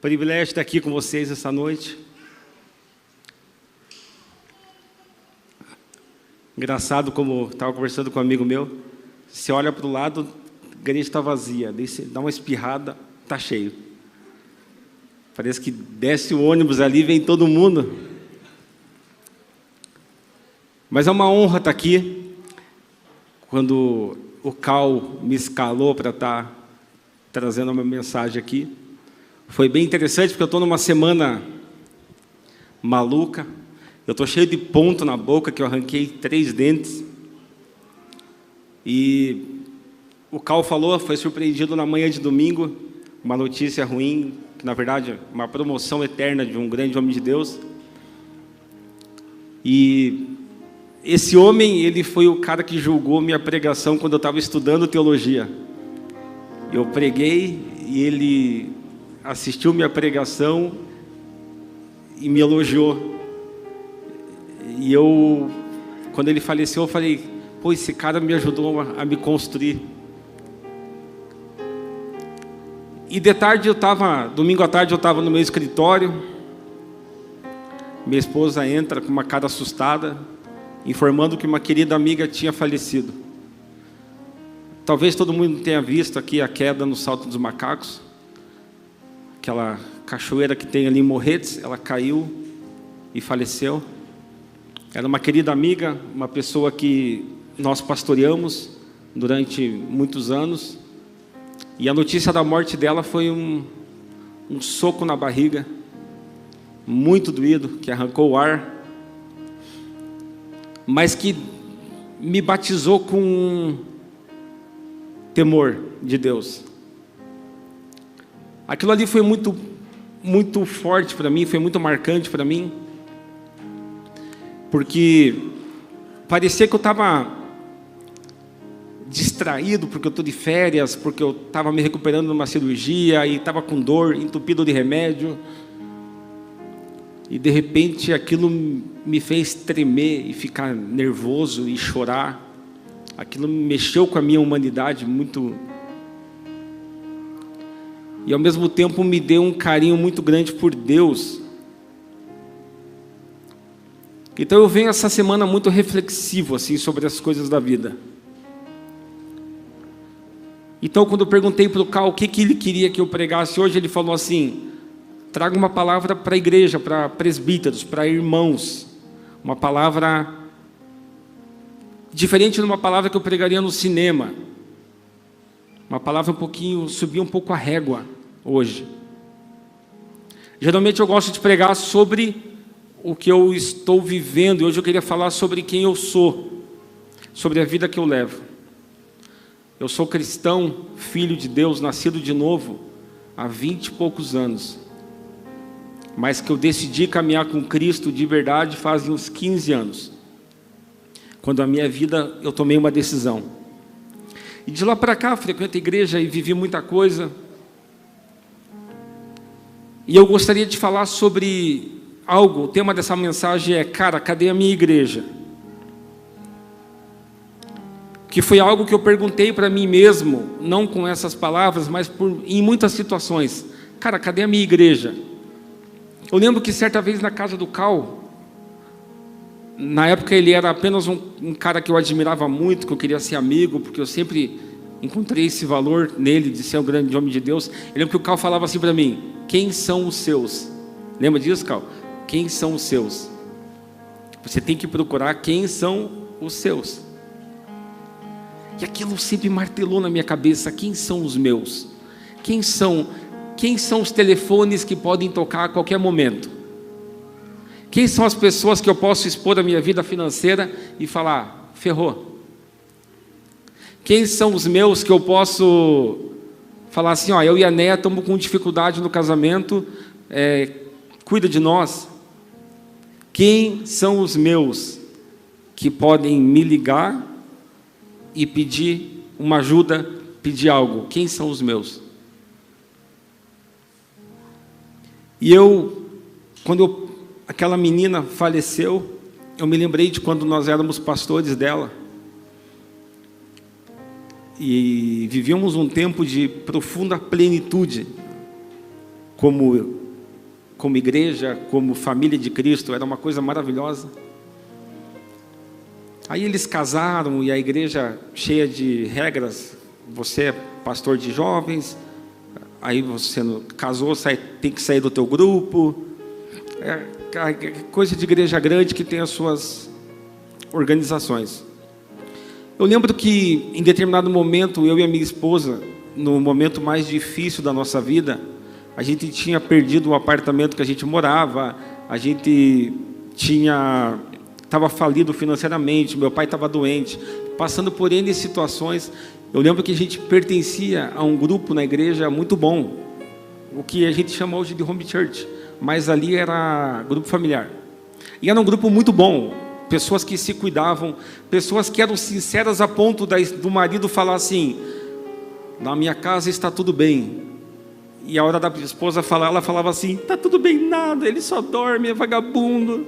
Privilégio estar aqui com vocês essa noite. Engraçado, como estava conversando com um amigo meu, você olha para o lado, a igreja está vazia, daí você dá uma espirrada, está cheio. Parece que desce o ônibus ali e vem todo mundo. Mas é uma honra estar aqui. Quando o Cal me escalou para estar trazendo uma mensagem aqui, foi bem interessante, porque eu estou numa semana maluca. Eu estou cheio de ponto na boca, que eu arranquei 3 dentes. E o Cal falou, foi surpreendido na manhã de domingo, uma notícia ruim, que na verdade é uma promoção eterna de um grande homem de Deus. E esse homem, ele foi o cara que julgou minha pregação quando eu estava estudando teologia. Eu preguei e ele assistiu minha pregação e me elogiou. E eu, quando ele faleceu, eu falei, pô, esse cara me ajudou a me construir. E de tarde domingo à tarde eu estava no meu escritório, minha esposa entra com uma cara assustada, informando que uma querida amiga tinha falecido. Talvez todo mundo tenha visto aqui a queda no Salto dos Macacos, aquela cachoeira que tem ali em Morretes, ela caiu e faleceu. Era uma querida amiga, uma pessoa que nós pastoreamos durante muitos anos, e a notícia da morte dela foi um soco na barriga, muito doído, que arrancou o ar, mas que me batizou com temor de Deus. Aquilo ali foi muito, muito forte para mim, foi muito marcante para mim, porque parecia que eu estava distraído, porque eu estou de férias, porque eu estava me recuperando de uma cirurgia e estava com dor, entupido de remédio, e de repente aquilo me fez tremer e ficar nervoso e chorar. Aquilo mexeu com a minha humanidade muito, e ao mesmo tempo me deu um carinho muito grande por Deus. Então eu venho essa semana muito reflexivo assim, sobre as coisas da vida. Então quando eu perguntei para o Cal o que ele queria que eu pregasse hoje, ele falou assim, traga uma palavra para a igreja, para presbíteros, para irmãos, uma palavra diferente de uma palavra que eu pregaria no cinema, uma palavra subir um pouco a régua hoje. Geralmente eu gosto de pregar sobre o que eu estou vivendo, e hoje eu queria falar sobre quem eu sou, sobre a vida que eu levo. Eu sou cristão, filho de Deus, nascido de novo há 20 e poucos anos, mas que eu decidi caminhar com Cristo de verdade faz uns 15 anos, quando a minha vida eu tomei uma decisão. E de lá para cá, frequento a igreja e vivi muita coisa. E eu gostaria de falar sobre algo, o tema dessa mensagem é, cara, cadê a minha igreja? Que foi algo que eu perguntei para mim mesmo, não com essas palavras, mas em muitas situações. Cara, cadê a minha igreja? Eu lembro que certa vez na casa do Cal, na época ele era apenas um cara que eu admirava muito, que eu queria ser amigo, porque eu sempre encontrei esse valor nele, de ser um grande homem de Deus. Eu lembro que o Cal falava assim para mim, quem são os seus? Lembra disso, Cal? Quem são os seus? Você tem que procurar quem são os seus. E aquilo sempre martelou na minha cabeça, quem são os meus? Quem são os telefones que podem tocar a qualquer momento? Quem são as pessoas que eu posso expor a minha vida financeira e falar, ferrou? Quem são os meus que eu posso falar assim, ó, eu e a Néia estamos com dificuldade no casamento, cuida de nós? Quem são os meus que podem me ligar e pedir uma ajuda, pedir algo? Quem são os meus? E quando aquela menina faleceu, eu me lembrei de quando nós éramos pastores dela. E vivíamos um tempo de profunda plenitude, como igreja, como família de Cristo, era uma coisa maravilhosa. Aí eles casaram e a igreja cheia de regras. Você é pastor de jovens, aí você casou, tem que sair do teu grupo. É coisa de igreja grande que tem as suas organizações. Eu lembro que em determinado momento, eu e a minha esposa, no momento mais difícil da nossa vida, a gente tinha perdido o apartamento que a gente morava, a gente estava falido financeiramente, meu pai estava doente, passando por N situações. Eu lembro que a gente pertencia a um grupo na igreja muito bom, o que a gente chama hoje de home church, mas ali era grupo familiar. E era um grupo muito bom, pessoas que se cuidavam, pessoas que eram sinceras a ponto do marido falar assim: na minha casa está tudo bem. E a hora da esposa falar, ela falava assim: está tudo bem nada, ele só dorme, é vagabundo.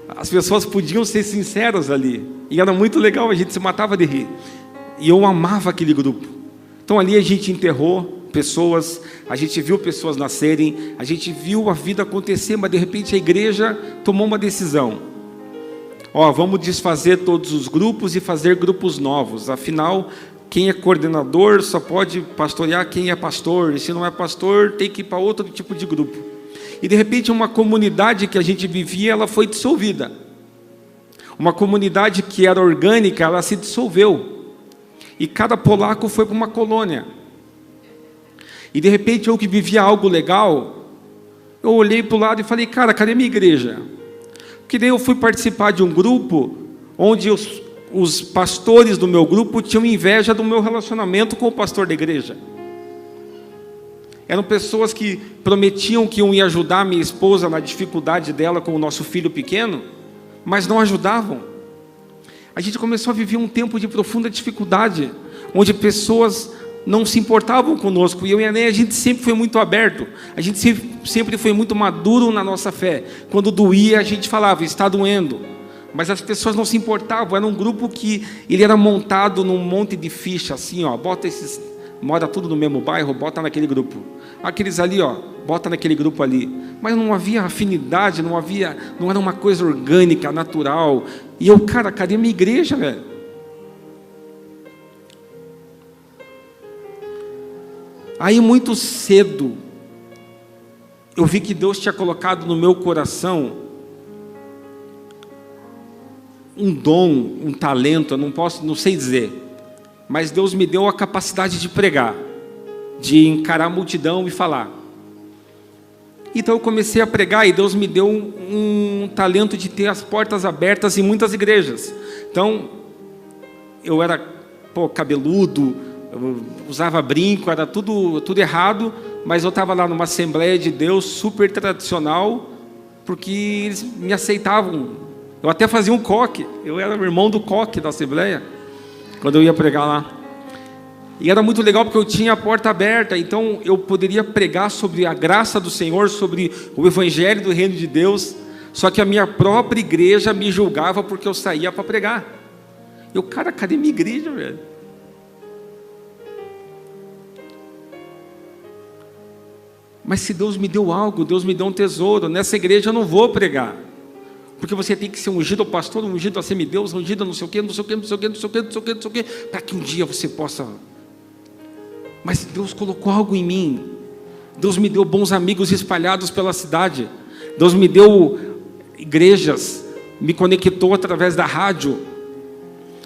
As pessoas podiam ser sinceras ali, e era muito legal, a gente se matava de rir. E eu amava aquele grupo. Então ali a gente enterrou pessoas, a gente viu pessoas nascerem, a gente viu a vida acontecer, mas de repente a igreja tomou uma decisão: vamos desfazer todos os grupos e fazer grupos novos. Afinal, quem é coordenador só pode pastorear quem é pastor, e se não é pastor tem que ir para outro tipo de grupo. E de repente uma comunidade que a gente vivia, ela foi dissolvida. Uma comunidade que era orgânica, ela se dissolveu. E cada polaco foi para uma colônia. E de repente eu que vivia algo legal, eu olhei para o lado e falei: cara, cadê minha igreja? Porque daí eu fui participar de um grupo onde os pastores do meu grupo tinham inveja do meu relacionamento com o pastor da igreja. Eram pessoas que prometiam que iam ajudar minha esposa na dificuldade dela com o nosso filho pequeno, mas não ajudavam. A gente começou a viver um tempo de profunda dificuldade, onde pessoas não se importavam conosco, e eu e a Ney, a gente sempre foi muito aberto, a gente sempre foi muito maduro na nossa fé. Quando doía, a gente falava: está doendo. Mas as pessoas não se importavam. Era um grupo que ele era montado num monte de ficha, assim, bota esses, mora tudo no mesmo bairro, bota naquele grupo. Aqueles ali, bota naquele grupo ali. Mas não havia afinidade, não era uma coisa orgânica, natural. E eu, cara, cadê minha igreja, velho? Aí muito cedo, eu vi que Deus tinha colocado no meu coração um dom, um talento, eu não sei dizer, mas Deus me deu a capacidade de pregar, de encarar a multidão e falar. Então eu comecei a pregar e Deus me deu um talento de ter as portas abertas em muitas igrejas. Então, eu era cabeludo, eu usava brinco, era tudo errado, mas eu estava lá numa Assembleia de Deus super tradicional, porque eles me aceitavam. Eu até fazia um coque, eu era o irmão do coque da Assembleia, quando eu ia pregar lá. E era muito legal porque eu tinha a porta aberta, então eu poderia pregar sobre a graça do Senhor, sobre o Evangelho do Reino de Deus, só que a minha própria igreja me julgava porque eu saía para pregar. Eu, cara, cadê minha igreja, velho? Mas se Deus me deu algo, Deus me deu um tesouro, nessa igreja eu não vou pregar. Porque você tem que ser ungido ao pastor, ungido a semideus, ungido a não sei o quê, não sei o quê, não sei o quê, não sei o quê, não sei o quê, não sei o quê, para que um dia você possa... Mas Deus colocou algo em mim. Deus me deu bons amigos espalhados pela cidade. Deus me deu igrejas, me conectou através da rádio,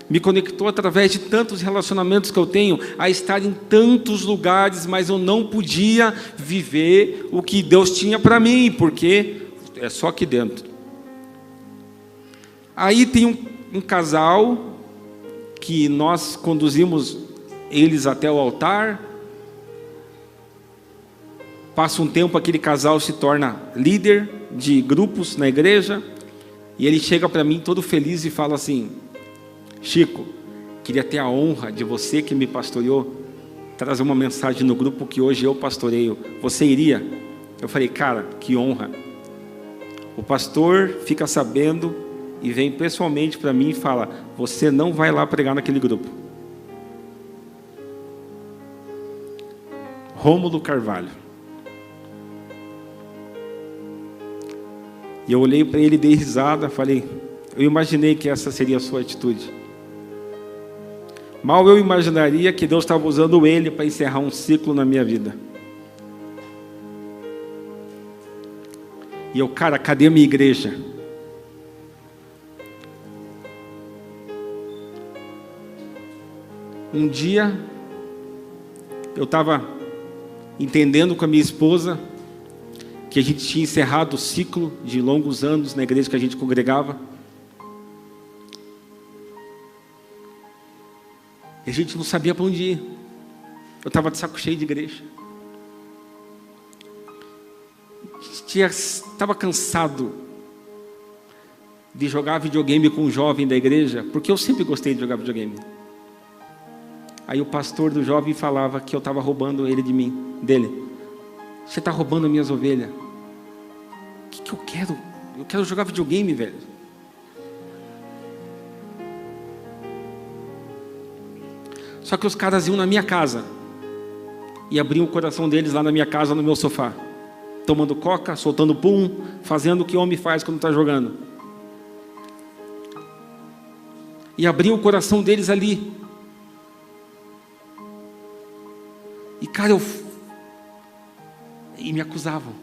me conectou através de tantos relacionamentos que eu tenho, a estar em tantos lugares, mas eu não podia viver o que Deus tinha para mim, porque é só aqui dentro. Aí tem um casal que nós conduzimos eles até o altar. Passa um tempo, aquele casal se torna líder de grupos na igreja, e ele chega para mim todo feliz e fala assim: Chico, queria ter a honra de você que me pastoreou, trazer uma mensagem no grupo que hoje eu pastoreio. Você iria? Eu falei: cara, que honra. O pastor fica sabendo e vem pessoalmente para mim e fala: você não vai lá pregar naquele grupo. Rômulo Carvalho. E eu olhei para ele, dei risada, falei, eu imaginei que essa seria a sua atitude. Mal eu imaginaria que Deus estava usando ele para encerrar um ciclo na minha vida. E eu, cara, cadê a minha igreja? Um dia, eu estava entendendo com a minha esposa que a gente tinha encerrado o ciclo de longos anos na igreja que a gente congregava. E a gente não sabia para onde ir. Eu estava de saco cheio de igreja. Estava cansado de jogar videogame com um jovem da igreja, porque eu sempre gostei de jogar videogame. Aí o pastor do jovem falava que eu estava roubando ele dele. Você está roubando as minhas ovelhas. O que eu quero? Eu quero jogar videogame, velho. Só que os caras iam na minha casa e abriam o coração deles lá na minha casa, no meu sofá, tomando coca, soltando pum, fazendo o que homem faz quando está jogando. E abriam o coração deles ali. E cara, e me acusavam.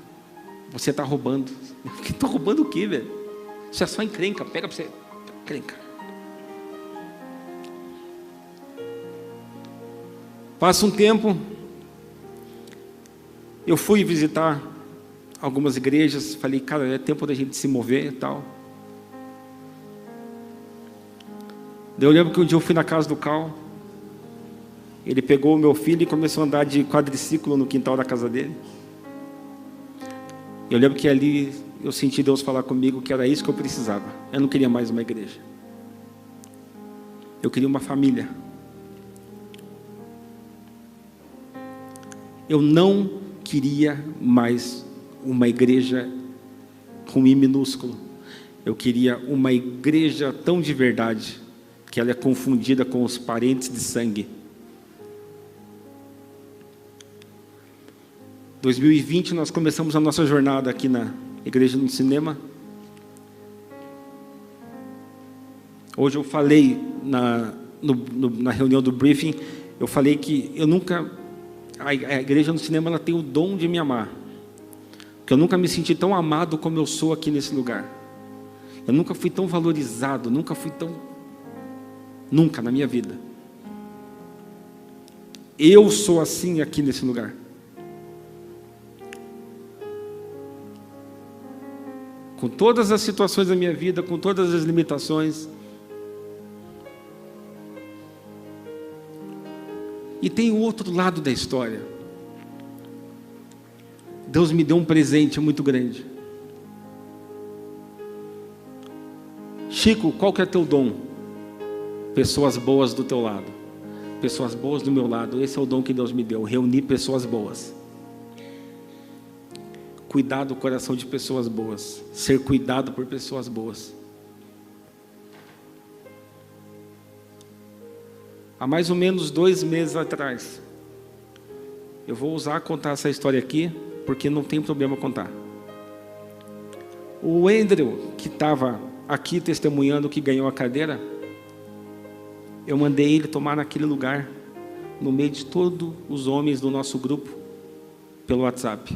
Você está roubando. Eu fiquei, estou roubando o quê, velho? Isso é só encrenca, pega para você. Encrenca. Passa um tempo, eu fui visitar algumas igrejas, falei, cara, é tempo da gente se mover e tal. Daí eu lembro que um dia eu fui na casa do Cal, ele pegou o meu filho e começou a andar de quadriciclo no quintal da casa dele. Eu lembro que ali eu senti Deus falar comigo que era isso que eu precisava. Eu não queria mais uma igreja. Eu queria uma família. Eu não queria mais uma igreja com I minúsculo. Eu queria uma igreja tão de verdade que ela é confundida com os parentes de sangue. 2020 nós começamos a nossa jornada aqui na Igreja no Cinema. Hoje eu falei na reunião do briefing, eu falei que eu nunca... A Igreja no Cinema, ela tem o dom de me amar. Porque eu nunca me senti tão amado como eu sou aqui nesse lugar. Eu nunca fui tão valorizado, nunca na minha vida. Eu sou assim aqui nesse lugar. Com todas as situações da minha vida, com todas as limitações. E tem o outro lado da história. Deus me deu um presente muito grande. Chico, qual que é teu dom? Pessoas boas do teu lado. Pessoas boas do meu lado. Esse é o dom que Deus me deu. Reunir pessoas boas. Cuidar do coração de pessoas boas. Ser cuidado por pessoas boas. Há mais ou menos 2 meses atrás, eu vou contar essa história aqui, porque não tem problema contar. O Andrew, que estava aqui testemunhando que ganhou a cadeira, eu mandei ele tomar naquele lugar, no meio de todos os homens do nosso grupo, pelo WhatsApp.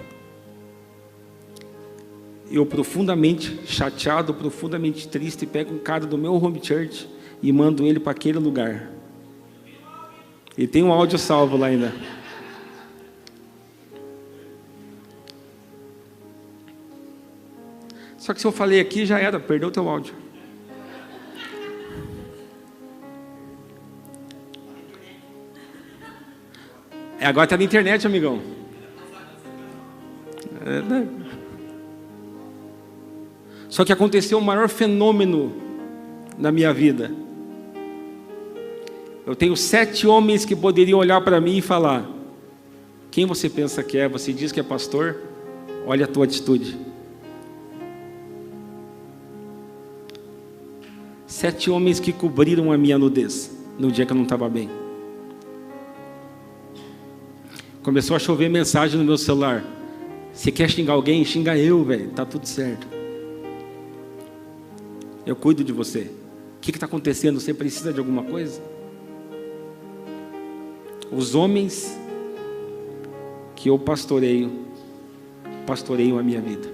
Eu profundamente chateado, profundamente triste, pego um cara do meu home church e mando ele para aquele lugar. E tem um áudio salvo lá ainda. Só que se eu falei aqui, já era, perdeu o teu áudio. Agora está na internet, amigão. Só que aconteceu o maior fenômeno na minha vida. Eu tenho 7 homens que poderiam olhar para mim e falar: quem você pensa que é? Você diz que é pastor? Olha a tua atitude. 7 homens que cobriram a minha nudez no dia que eu não estava bem. Começou a chover mensagem no meu celular: você quer xingar alguém? Xinga eu, velho, tá tudo certo. Eu cuido de você. O que está acontecendo? Você precisa de alguma coisa? Os homens que eu pastoreiam a minha vida.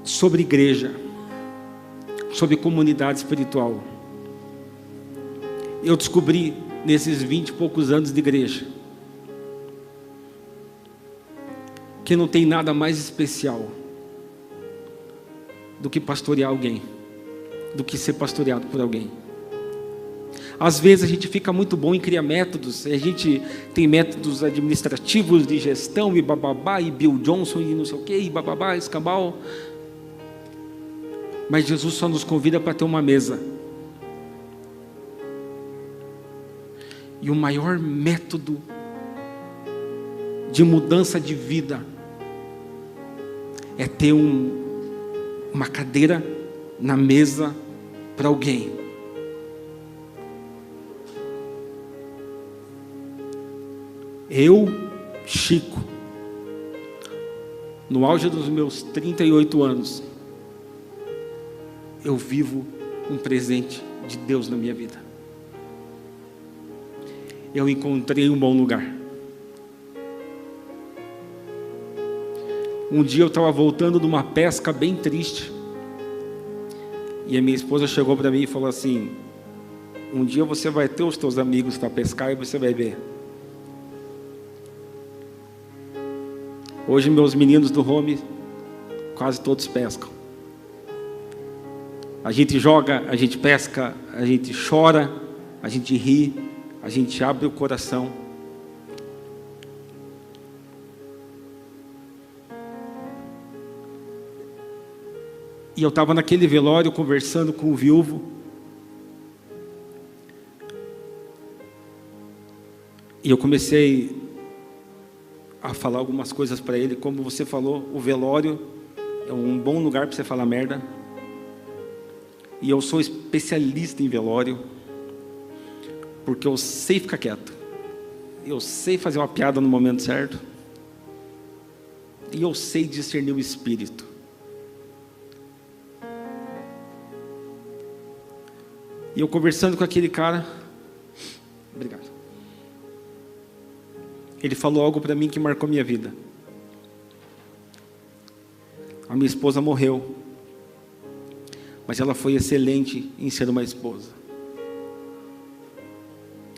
Sobre igreja, sobre comunidade espiritual, eu descobri nesses 20 e poucos anos de igreja que não tem nada mais especial do que pastorear alguém, do que ser pastoreado por alguém. Às vezes a gente fica muito bom em criar métodos, a gente tem métodos administrativos de gestão e bababá, e Bill Johnson e não sei o que, e bababá, escambau. Mas Jesus só nos convida para ter uma mesa. E o maior método de mudança de vida é ter uma cadeira na mesa para alguém. Eu, Chico, no auge dos meus 38 anos, eu vivo um presente de Deus na minha vida. Eu encontrei um bom lugar. Um dia eu estava voltando de uma pesca bem triste, e a minha esposa chegou para mim e falou assim: um dia você vai ter os teus amigos para pescar e você vai ver. Hoje meus meninos do home quase todos pescam. A gente joga, a gente pesca, a gente chora, a gente ri, a gente abre o coração. E eu estava naquele velório conversando com o viúvo. E eu comecei a falar algumas coisas para ele. Como você falou, o velório é um bom lugar para você falar merda. E eu sou especialista em velório, porque eu sei ficar quieto, eu sei fazer uma piada no momento certo, e eu sei discernir o espírito. E eu conversando com aquele cara, obrigado, ele falou algo para mim que marcou minha vida. A minha esposa morreu, mas ela foi excelente em ser uma esposa.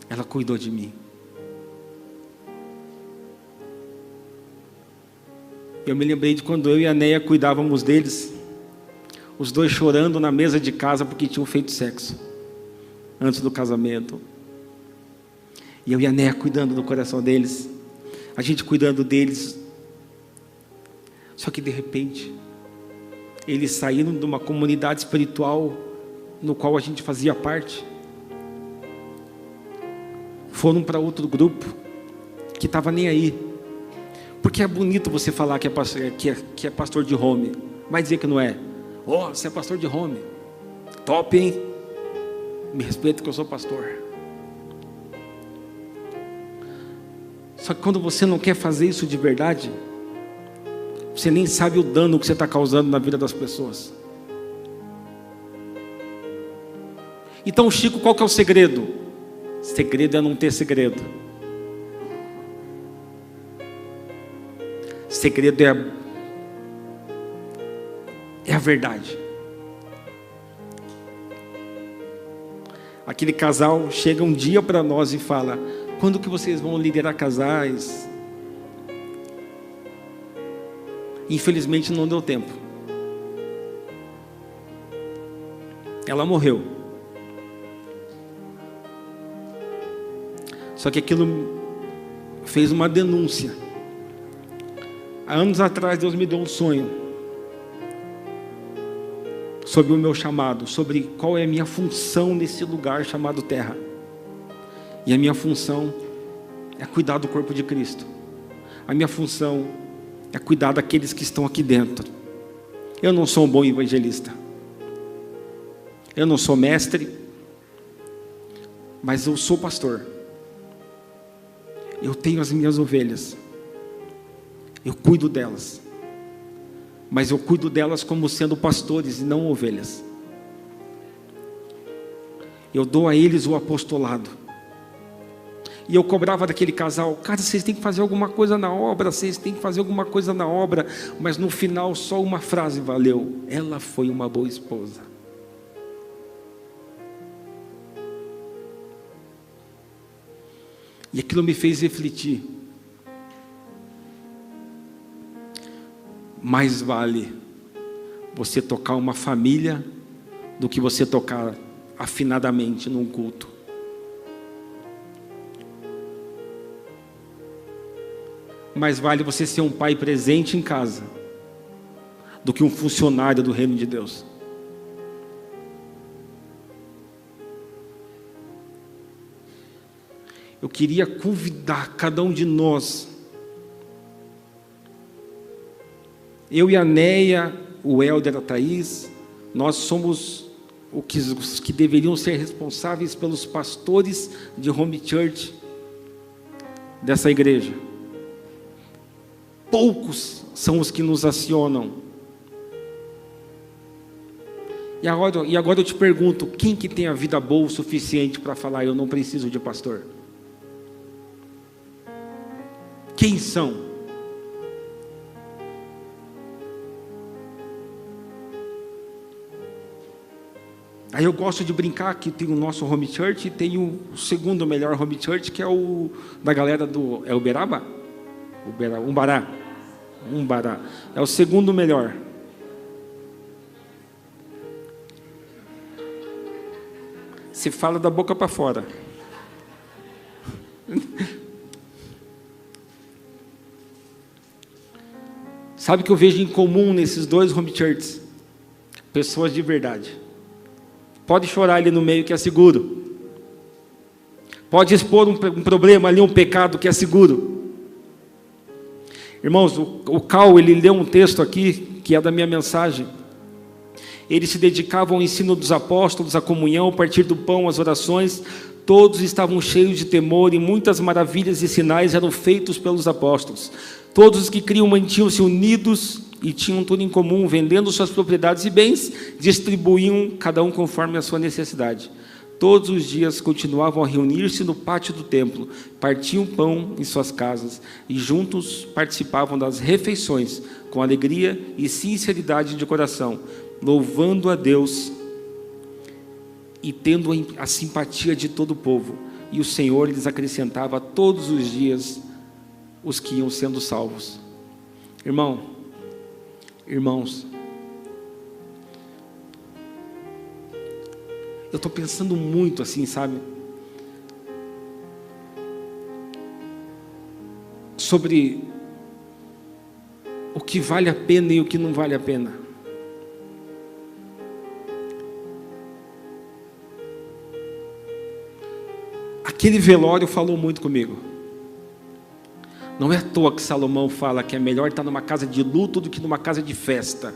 Ela cuidou de mim. Eu me lembrei de quando eu e a Neia cuidávamos deles, os dois chorando na mesa de casa porque tinham feito sexo antes do casamento. E eu e a Neia cuidando do coração deles, a gente cuidando deles. Só que de repente eles saíram de uma comunidade espiritual no qual a gente fazia parte, foram para outro grupo que estava nem aí, porque é bonito você falar que é pastor de home, vai dizer que não é. Oh, você é pastor de home, top, hein? Me respeita que eu sou pastor. Só que quando você não quer fazer isso de verdade, você nem sabe o dano que você está causando na vida das pessoas. Então, Chico, qual que é o segredo? Segredo é não ter segredo. Segredo é a verdade. Aquele casal chega um dia para nós e fala: quando que vocês vão liderar casais? Infelizmente não deu tempo. Ela morreu. Só que aquilo fez uma denúncia. Há anos atrás Deus me deu um sonho sobre o meu chamado, sobre qual é a minha função nesse lugar chamado terra. E a minha função é cuidar do corpo de Cristo. A minha função é cuidar daqueles que estão aqui dentro. Eu não sou um bom evangelista, eu não sou mestre, mas eu sou pastor. Eu tenho as minhas ovelhas, Eu cuido delas. Mas eu cuido delas como sendo pastores e não ovelhas. Eu dou a eles o apostolado. E eu cobrava daquele casal: cara, vocês têm que fazer alguma coisa na obra, vocês têm que fazer alguma coisa na obra. Mas no final só uma frase valeu: ela foi uma boa esposa. E aquilo me fez refletir. Mais vale você tocar uma família do que você tocar afinadamente num culto. Mais vale você ser um pai presente em casa do que um funcionário do reino de Deus. Eu queria convidar cada um de nós, eu e a Neia, o Helder, a Thaís, nós somos os que deveriam ser responsáveis pelos pastores de home church dessa igreja. Poucos são os que nos acionam. E agora eu te pergunto: quem que tem a vida boa o suficiente para falar eu não preciso de pastor? Quem são? Aí eu gosto de brincar que tem o nosso home church e tem o segundo melhor home church, que é o da galera do Uberaba? Umbará. É o segundo melhor. Se fala da boca para fora. Sabe o que eu vejo em comum nesses dois home churches? Pessoas de verdade. Pode chorar ali no meio, que é seguro. Pode expor um problema ali, um pecado, que é seguro. Irmãos, o Cal, ele leu um texto aqui, que é da minha mensagem. Eles se dedicavam ao ensino dos apóstolos, à comunhão, ao partir do pão, às orações. Todos estavam cheios de temor e muitas maravilhas e sinais eram feitos pelos apóstolos. Todos os que criam mantinham-se unidos e tinham tudo em comum, vendendo suas propriedades e bens, distribuíam cada um conforme a sua necessidade. Todos os dias continuavam a reunir-se no pátio do templo, partiam pão em suas casas e juntos participavam das refeições com alegria e sinceridade de coração, louvando a Deus e tendo a simpatia de todo o povo. E o Senhor lhes acrescentava todos os dias os que iam sendo salvos. Irmãos, eu estou pensando muito assim, sabe? Sobre o que vale a pena e o que não vale a pena. Aquele velório falou muito comigo. Não é à toa que Salomão fala que é melhor estar numa casa de luto do que numa casa de festa.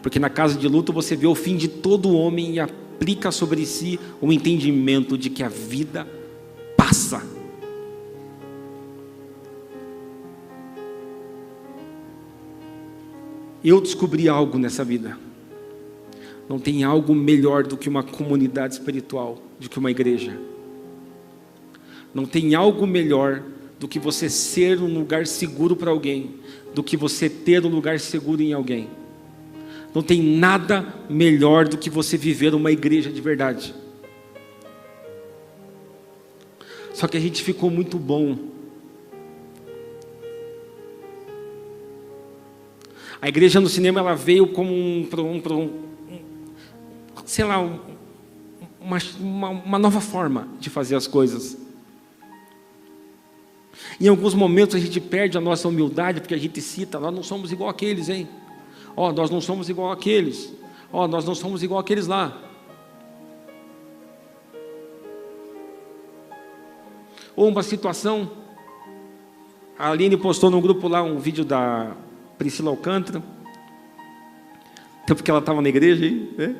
Porque na casa de luto você vê o fim de todo homem e aplica sobre si o entendimento de que a vida passa. Eu descobri algo nessa vida. Não tem algo melhor do que uma comunidade espiritual, do que uma igreja. Não tem algo melhor do que você ser um lugar seguro para alguém, do que você ter um lugar seguro em alguém. Não tem nada melhor do que você viver uma igreja de verdade. Só que a gente ficou muito bom. A igreja no cinema, ela veio como uma nova forma de fazer as coisas. Em alguns momentos a gente perde a nossa humildade, porque a gente cita: nós não somos igual àqueles, hein? Nós não somos igual àqueles. Nós não somos igual àqueles lá. Ou uma situação, a Aline postou no grupo lá um vídeo da Priscila Alcântara, até porque ela estava na igreja aí, né?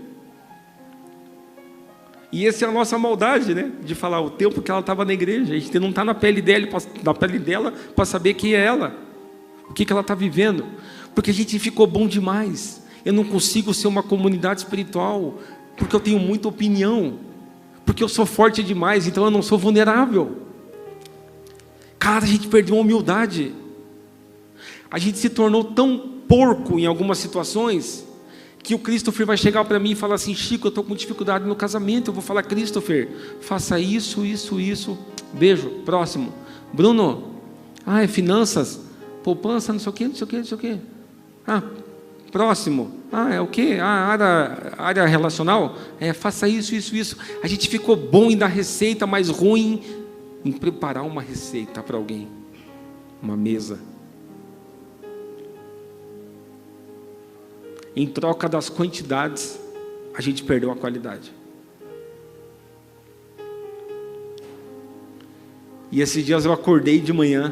E essa é a nossa maldade, né? De falar o tempo que ela estava na igreja. A gente não está na pele dela para saber quem é ela. o que ela está vivendo, porque a gente ficou bom demais. Eu não consigo ser uma comunidade espiritual, porque eu tenho muita opinião, porque eu sou forte demais, então eu não sou vulnerável. Cara, a gente perdeu a humildade. A gente se tornou tão porco em algumas situações, que o Christopher vai chegar para mim e falar assim: Chico, eu estou com dificuldade no casamento. Eu vou falar: Christopher, faça isso, isso, isso. Beijo, próximo. Bruno, é finanças, poupança, não sei o que, não sei o que, não sei o que. Próximo. É o que? Área relacional? Faça isso, isso, isso. A gente ficou bom em dar receita, mas ruim em preparar uma receita para alguém, uma mesa. Em troca das quantidades, a gente perdeu a qualidade. E esses dias eu acordei de manhã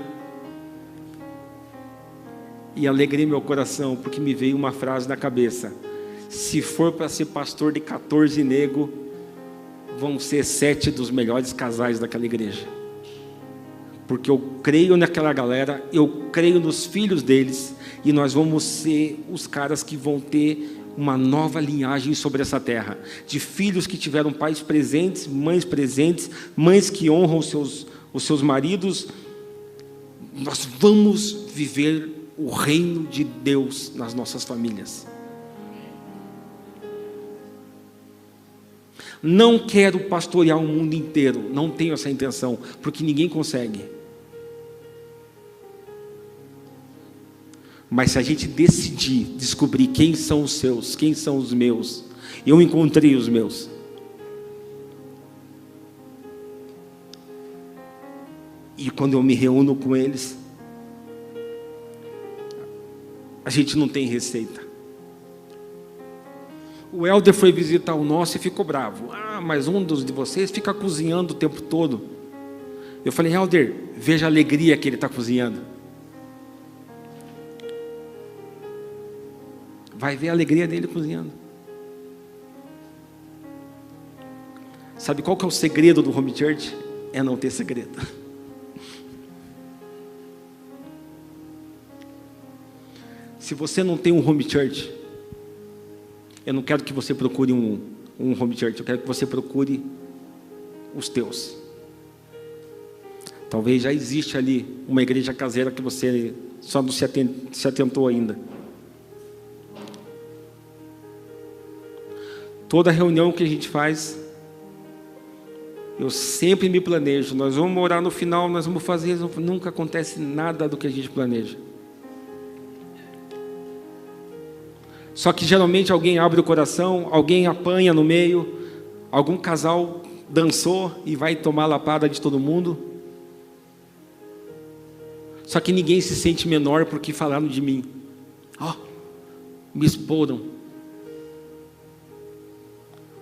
e alegrei meu coração, porque me veio uma frase na cabeça: se for para ser pastor de 14 negros, vão ser 7 dos melhores casais daquela igreja. Porque eu creio naquela galera, eu creio nos filhos deles, e nós vamos ser os caras que vão ter uma nova linhagem sobre essa terra, de filhos que tiveram pais presentes, mães que honram os seus maridos. Nós vamos viver o reino de Deus nas nossas famílias. Não quero pastorear o mundo inteiro, não tenho essa intenção, porque ninguém consegue. Mas se a gente decidir descobrir quem são os seus, quem são os meus, eu encontrei os meus. E quando eu me reúno com eles, a gente não tem receita. O Helder foi visitar o nosso e ficou bravo. Mas um de vocês fica cozinhando o tempo todo. Eu falei: Helder, veja a alegria que ele está cozinhando. Vai ver a alegria dele cozinhando. Sabe qual que é o segredo do home church? É não ter segredo. Se você não tem um home church, eu não quero que você procure um home church, eu quero que você procure os teus. Talvez já existe ali uma igreja caseira que você só não se atentou ainda. Toda reunião que a gente faz, eu sempre me planejo. Nós vamos orar no final, nós vamos fazer, nunca acontece nada do que a gente planeja. Só que geralmente alguém abre o coração, alguém apanha no meio, algum casal dançou e vai tomar a lapada de todo mundo. Só que ninguém se sente menor porque falaram de mim. Me exporam.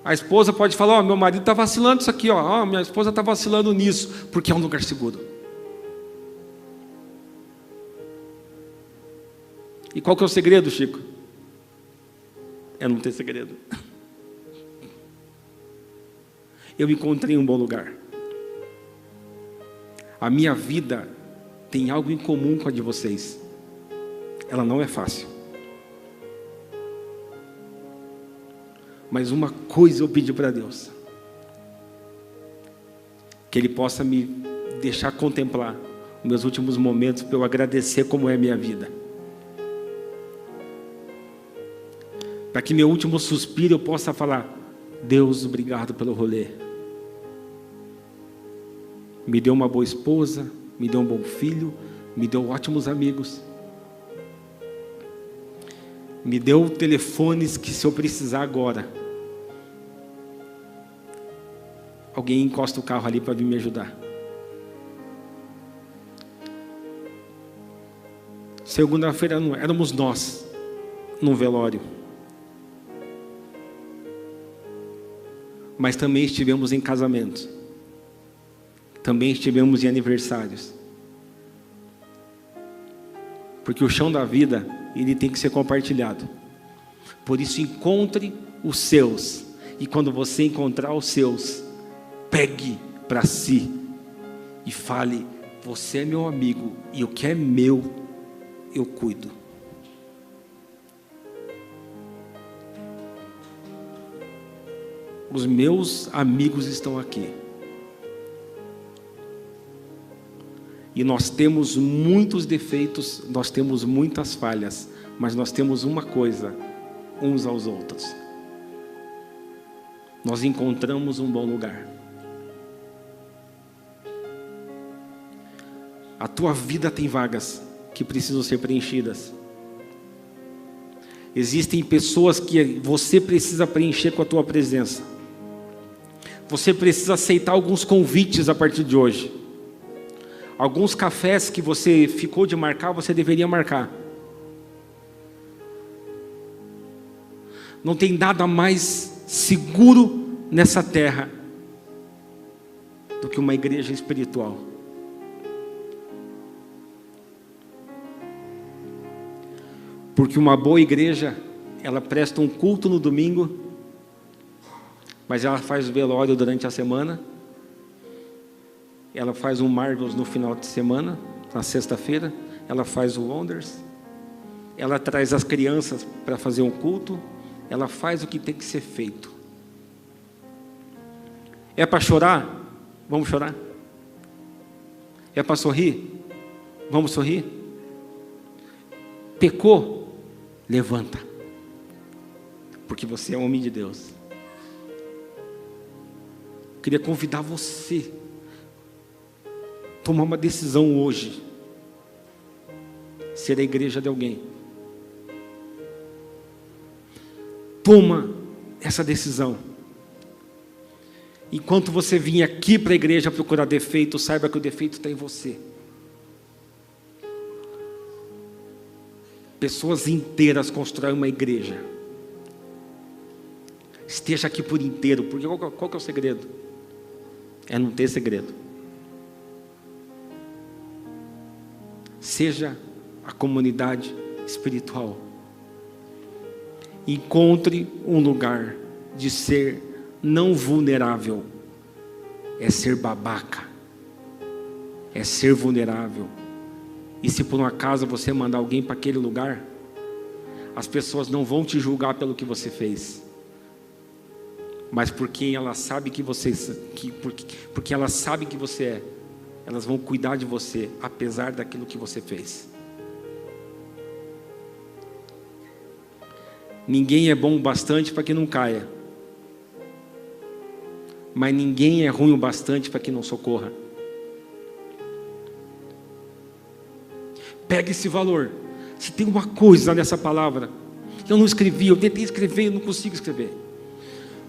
A esposa pode falar: meu marido está vacilando isso aqui, minha esposa está vacilando nisso, porque é um lugar seguro. E qual que é o segredo, Chico? É não ter segredo. Eu encontrei um bom lugar. A minha vida tem algo em comum com a de vocês. Ela não é fácil. Mas uma coisa eu pedi para Deus: que Ele possa me deixar contemplar os meus últimos momentos, para eu agradecer como é a minha vida. Para que meu último suspiro eu possa falar: Deus, obrigado pelo rolê. Me deu uma boa esposa, me deu um bom filho, me deu ótimos amigos. Me deu telefones que, se eu precisar agora, alguém encosta o carro ali para vir me ajudar. Segunda-feira éramos nós num velório. Mas também estivemos em casamentos. Também estivemos em aniversários. Porque o chão da vida, ele tem que ser compartilhado. Por isso, encontre os seus. E quando você encontrar os seus, pegue para si. E fale: você é meu amigo. E o que é meu, eu cuido. Os meus amigos estão aqui. E nós temos muitos defeitos, nós temos muitas falhas, mas nós temos uma coisa, uns aos outros. Nós encontramos um bom lugar. A tua vida tem vagas que precisam ser preenchidas. Existem pessoas que você precisa preencher com a tua presença. Você precisa aceitar alguns convites a partir de hoje. Alguns cafés que você ficou de marcar, você deveria marcar. Não tem nada mais seguro nessa terra do que uma igreja espiritual. Porque uma boa igreja, ela presta um culto no domingo, mas ela faz o velório durante a semana. Ela faz um Marvels no final de semana, na sexta-feira. Ela faz o Wonders. Ela traz as crianças para fazer um culto. Ela faz o que tem que ser feito. É para chorar? Vamos chorar. É para sorrir? Vamos sorrir. Pecou? Levanta. Porque você é homem de Deus. Queria convidar você tomar uma decisão hoje, ser a igreja de alguém. Toma essa decisão. Enquanto você vir aqui para a igreja procurar defeito, saiba que o defeito está em você. Pessoas inteiras constroem uma igreja. Esteja aqui por inteiro, porque qual que é o segredo? É não ter segredo. Seja a comunidade espiritual. Encontre um lugar de ser não vulnerável. É ser babaca. É ser vulnerável. E se por um acaso você mandar alguém para aquele lugar, as pessoas não vão te julgar pelo que você fez, mas porque ela sabe que você, porque ela sabe que você é. Elas vão cuidar de você, apesar daquilo que você fez. Ninguém é bom o bastante para que não caia. Mas ninguém é ruim o bastante para que não socorra. Pega esse valor. Se tem uma coisa nessa palavra, eu não escrevi, eu tentei escrever, eu não consigo escrever.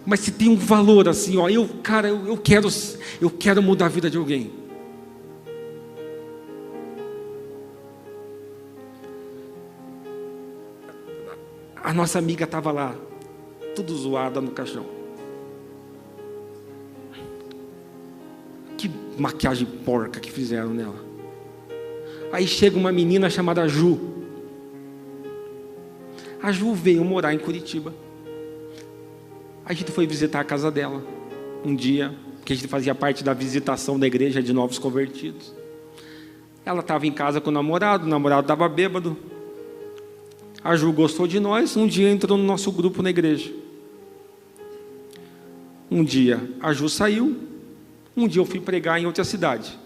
Mas se tem um valor assim, ó, eu quero mudar a vida de alguém. A nossa amiga estava lá, tudo zoada no caixão. Que maquiagem porca que fizeram nela. Aí chega uma menina chamada Ju. A Ju veio morar em Curitiba. A gente foi visitar a casa dela um dia, que a gente fazia parte da visitação da igreja de novos convertidos. Ela estava em casa com o namorado estava bêbado. A Ju gostou de nós, um dia entrou no nosso grupo na igreja. Um dia a Ju saiu, um dia eu fui pregar em outra cidade.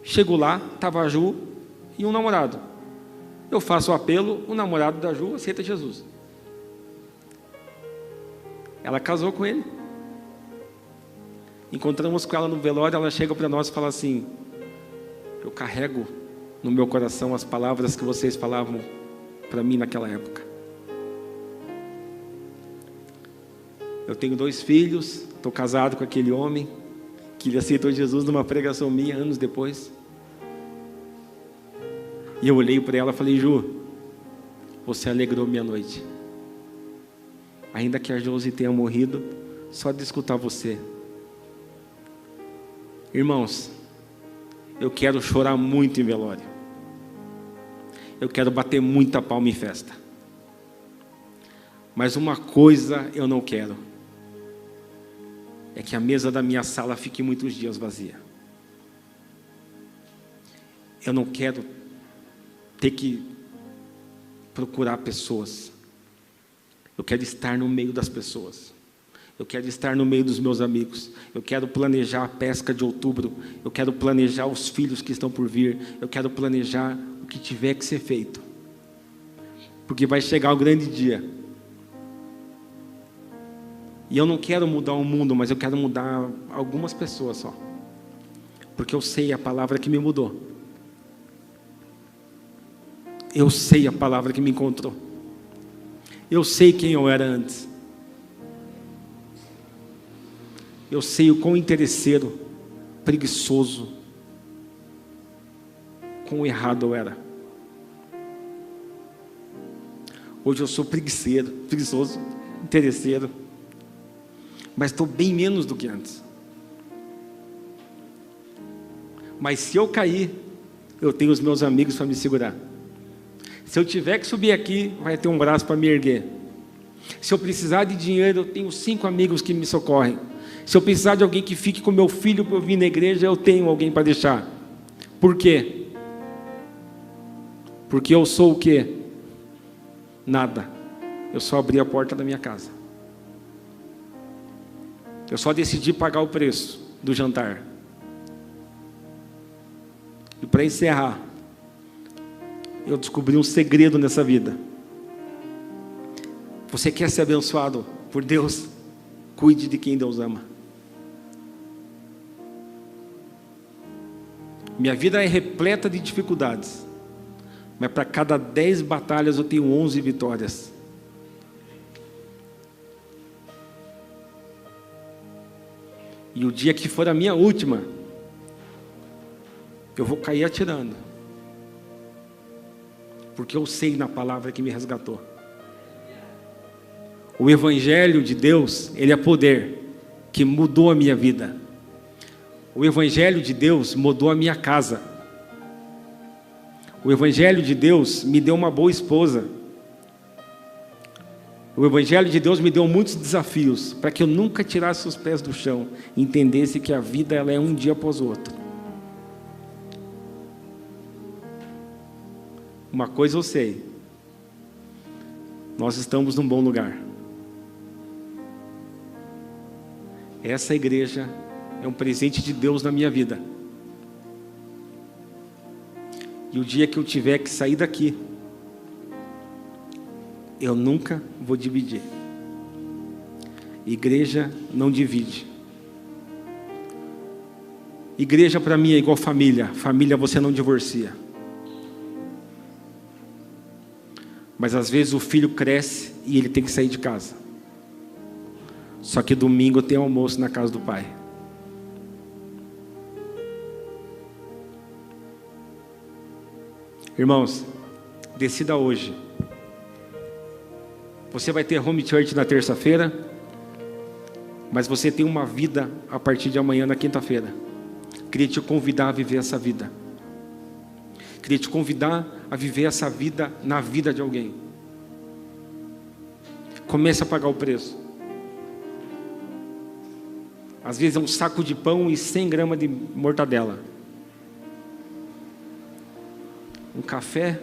Chego lá, estava a Ju e um namorado. Eu faço o apelo, o namorado da Ju aceita Jesus. Ela casou com ele. Encontramos com ela no velório, ela chega para nós e fala assim: eu carrego no meu coração as palavras que vocês falavam para mim naquela época. Eu tenho 2 filhos, estou casado com aquele homem que ele aceitou Jesus numa pregação minha anos depois. E eu olhei para ela e falei: Ju, você alegrou minha noite. Ainda que a Josi tenha morrido, só de escutar você. Irmãos, eu quero chorar muito em velório. Eu quero bater muita palma em festa. Mas uma coisa eu não quero: é que a mesa da minha sala fique muitos dias vazia. Eu não quero ter que procurar pessoas. Eu quero estar no meio das pessoas. Eu quero estar no meio dos meus amigos. Eu quero planejar a pesca de outubro. Eu quero planejar os filhos que estão por vir. Eu quero planejar o que tiver que ser feito. Porque vai chegar o grande dia. E eu não quero mudar o mundo, mas eu quero mudar algumas pessoas só. Porque eu sei a palavra que me mudou. Eu sei a palavra que me encontrou. Eu sei quem eu era antes. Eu sei o quão interesseiro, preguiçoso, quão errado eu era. Hoje eu sou preguiçoso, interesseiro, mas estou bem menos do que antes. Mas se eu cair, eu tenho os meus amigos para me segurar. Se eu tiver que subir aqui, vai ter um braço para me erguer. Se eu precisar de dinheiro, eu tenho 5 amigos que me socorrem. Se eu precisar de alguém que fique com meu filho para eu vir na igreja, eu tenho alguém para deixar. Por quê? Porque eu sou o quê? Nada. Eu só abri a porta da minha casa. Eu só decidi pagar o preço do jantar. E para encerrar, eu descobri um segredo nessa vida. Você quer ser abençoado por Deus? Cuide de quem Deus ama. Minha vida é repleta de dificuldades, mas para cada 10 batalhas eu tenho 11 vitórias. E o dia que for a minha última, eu vou cair atirando, porque eu sei na palavra que me resgatou. O Evangelho de Deus, ele é poder, que mudou a minha vida. O Evangelho de Deus mudou a minha casa. O Evangelho de Deus me deu uma boa esposa. O Evangelho de Deus me deu muitos desafios, para que eu nunca tirasse os pés do chão, e entendesse que a vida ela é um dia após o outro. Uma coisa eu sei, nós estamos num bom lugar. Essa igreja é um presente de Deus na minha vida. E o dia que eu tiver que sair daqui, eu nunca vou dividir. Igreja não divide. Igreja para mim é igual família. Família você não divorcia. Mas às vezes o filho cresce e ele tem que sair de casa. Só que domingo tem almoço na casa do pai. Irmãos, decida hoje. Você vai ter home church na terça-feira, mas você tem uma vida a partir de amanhã, na quinta-feira. Queria te convidar a viver essa vida. Queria te convidar a viver essa vida na vida de alguém. Comece a pagar o preço. Às vezes é um saco de pão e 100 gramas de mortadela. Um café.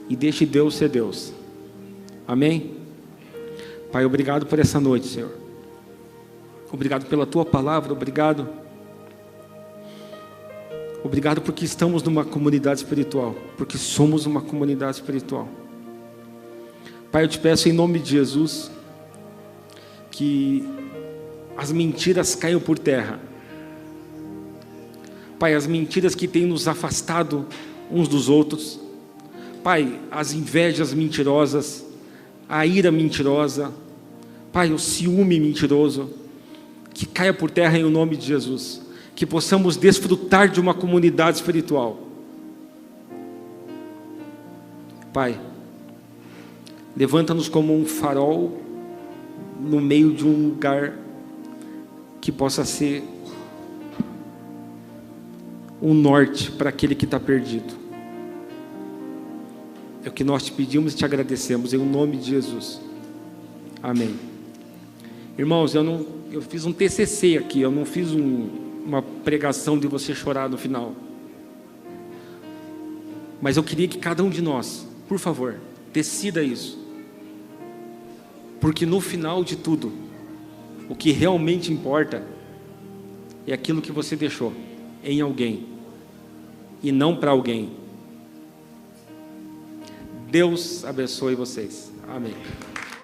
E deixe Deus ser Deus. Amém? Pai, obrigado por essa noite, Senhor. Obrigado pela Tua palavra, obrigado. Obrigado porque estamos numa comunidade espiritual, porque somos uma comunidade espiritual. Pai, eu te peço em nome de Jesus, que as mentiras caiam por terra. Pai, as mentiras que têm nos afastado uns dos outros. Pai, as invejas mentirosas, a ira mentirosa, Pai, o ciúme mentiroso, que caia por terra em nome de Jesus, que possamos desfrutar de uma comunidade espiritual. Pai, levanta-nos como um farol no meio de um lugar que possa ser um norte para aquele que está perdido. É o que nós te pedimos e te agradecemos em nome de Jesus. Amém. Irmãos, eu fiz um TCC aqui, eu não fiz uma pregação de você chorar no final. Mas eu queria que cada um de nós Por favor, decida isso. Porque no final de tudo, o que realmente importa é aquilo que você deixou em alguém e não para alguém. Deus abençoe vocês. Amém.